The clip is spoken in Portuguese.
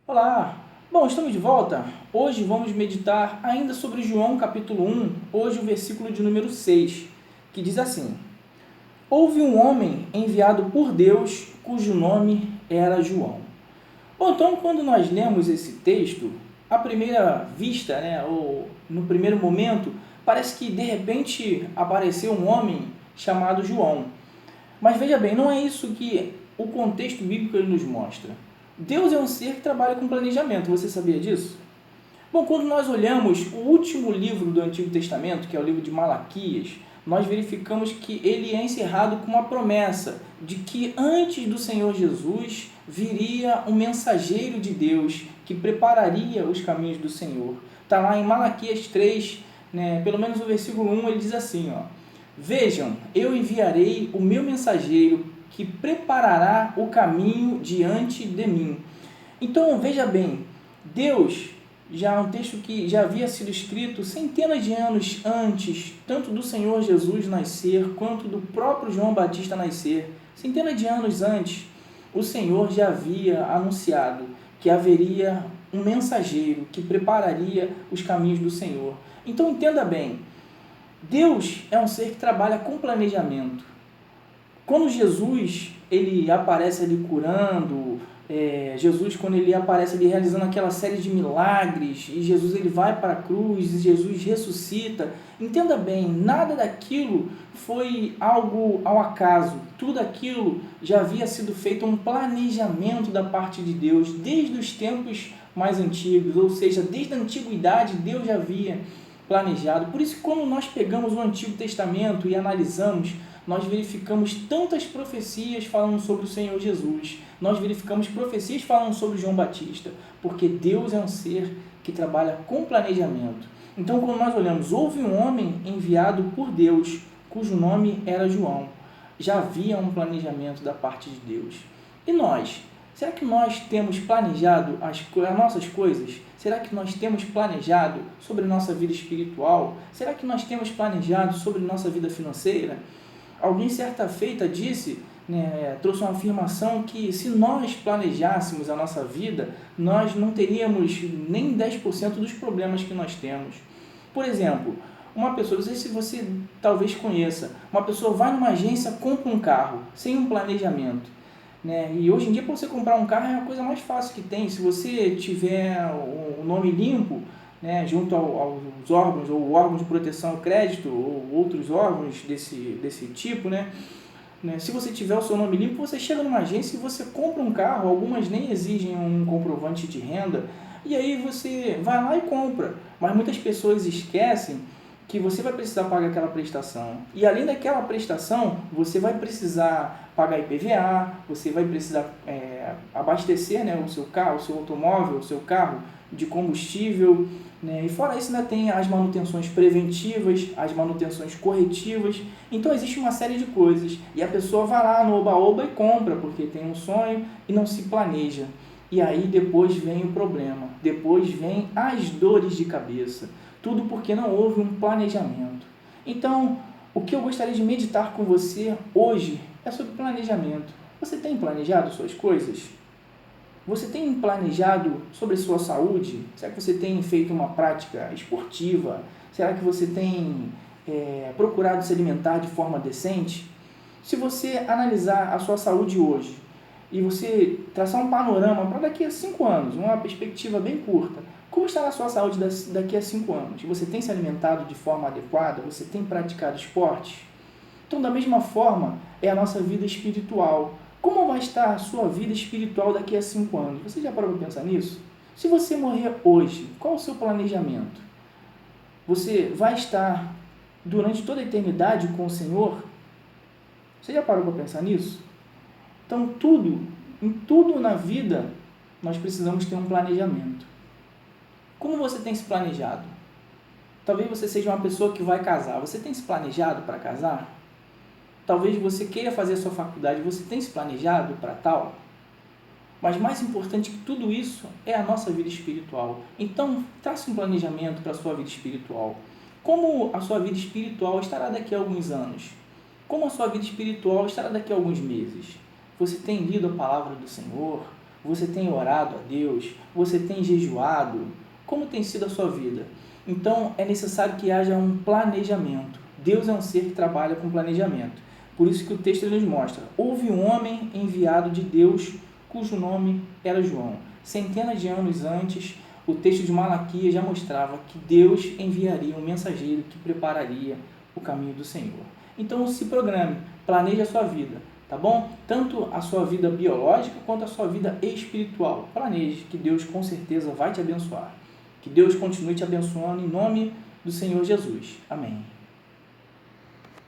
Olá! Bom, estamos de volta. Hoje vamos meditar ainda sobre João capítulo 1, hoje o versículo de número 6, que diz assim: Houve um homem enviado por Deus, cujo nome era João. Bom, então quando nós lemos esse texto, à primeira vista, ou no primeiro momento, parece que de repente apareceu um homem chamado João. Mas veja bem, não é isso que o contexto bíblico nos mostra. Deus é um ser que trabalha com planejamento, você sabia disso? Bom, quando nós olhamos o último livro do Antigo Testamento, que é o livro de Malaquias, nós verificamos que ele é encerrado com uma promessa de que antes do Senhor Jesus viria um mensageiro de Deus que prepararia os caminhos do Senhor. Está lá em Malaquias 3, pelo menos o versículo 1, ele diz assim, Vejam, eu enviarei o meu mensageiro que preparará o caminho diante de mim. Então, veja bem, Deus, já é um texto que já havia sido escrito centenas de anos antes, tanto do Senhor Jesus nascer, quanto do próprio João Batista nascer, centenas de anos antes, o Senhor já havia anunciado que haveria um mensageiro que prepararia os caminhos do Senhor. Então, entenda bem, Deus é um ser que trabalha com planejamento. Quando Jesus ele aparece ali curando, Jesus quando ele aparece ali realizando aquela série de milagres, e Jesus ele vai para a cruz, e Jesus ressuscita, entenda bem, nada daquilo foi algo ao acaso, tudo aquilo já havia sido feito um planejamento da parte de Deus, desde os tempos mais antigos, ou seja, desde a antiguidade Deus já havia planejado. Por isso, quando nós pegamos o Antigo Testamento e analisamos, nós verificamos tantas profecias falando sobre o Senhor Jesus. Nós verificamos profecias falando sobre João Batista, porque Deus é um ser que trabalha com planejamento. Então, quando nós olhamos, houve um homem enviado por Deus, cujo nome era João. Já havia um planejamento da parte de Deus. E nós? Será que nós temos planejado as nossas coisas? Será que nós temos planejado sobre nossa vida espiritual? Será que nós temos planejado sobre nossa vida financeira? Alguém certa feita disse, trouxe uma afirmação que se nós planejássemos a nossa vida, nós não teríamos nem 10% dos problemas que nós temos. Por exemplo, uma pessoa, não sei se você talvez conheça, uma pessoa vai numa agência, compra um carro, sem um planejamento. E hoje em dia, para você comprar um carro, é a coisa mais fácil que tem. Se você tiver o nome limpo, junto aos órgãos, ou órgãos de proteção ao crédito, ou outros órgãos desse tipo, se você tiver o seu nome limpo, você chega numa agência e você compra um carro. Algumas nem exigem um comprovante de renda, e aí você vai lá e compra. Mas muitas pessoas esquecem que você vai precisar pagar aquela prestação. E além daquela prestação, você vai precisar pagar IPVA, você vai precisar abastecer o seu carro, o seu automóvel, o seu carro de combustível. E fora isso, ainda tem as manutenções preventivas, as manutenções corretivas. Então existe uma série de coisas. E a pessoa vai lá no oba-oba e compra, porque tem um sonho e não se planeja. E aí depois vem o problema, depois vem as dores de cabeça. Tudo porque não houve um planejamento. Então, o que eu gostaria de meditar com você hoje é sobre planejamento. Você tem planejado suas coisas? Você tem planejado sobre sua saúde? Será que você tem feito uma prática esportiva? Será que você tem procurado se alimentar de forma decente? Se você analisar a sua saúde hoje e você traçar um panorama para daqui a 5 anos, uma perspectiva bem curta, como está a sua saúde daqui a 5 anos? Você tem se alimentado de forma adequada? Você tem praticado esporte? Então, da mesma forma, é a nossa vida espiritual. Como vai estar a sua vida espiritual daqui a 5 anos? Você já parou para pensar nisso? Se você morrer hoje, qual é o seu planejamento? Você vai estar durante toda a eternidade com o Senhor? Você já parou para pensar nisso? Então, em tudo na vida, nós precisamos ter um planejamento. Como você tem se planejado? Talvez você seja uma pessoa que vai casar. Você tem se planejado para casar? Talvez você queira fazer a sua faculdade. Você tem se planejado para tal? Mas mais importante que tudo isso é a nossa vida espiritual. Então, trace um planejamento para a sua vida espiritual. Como a sua vida espiritual estará daqui a alguns anos? Como a sua vida espiritual estará daqui a alguns meses? Você tem lido a palavra do Senhor? Você tem orado a Deus? Você tem jejuado? Como tem sido a sua vida? Então, é necessário que haja um planejamento. Deus é um ser que trabalha com planejamento. Por isso que o texto nos mostra: houve um homem enviado de Deus, cujo nome era João. Centenas de anos antes, o texto de Malaquias já mostrava que Deus enviaria um mensageiro que prepararia o caminho do Senhor. Então, se programe, planeje a sua vida, tá bom? Tanto a sua vida biológica quanto a sua vida espiritual. Planeje, que Deus com certeza vai te abençoar. Que Deus continue te abençoando em nome do Senhor Jesus. Amém.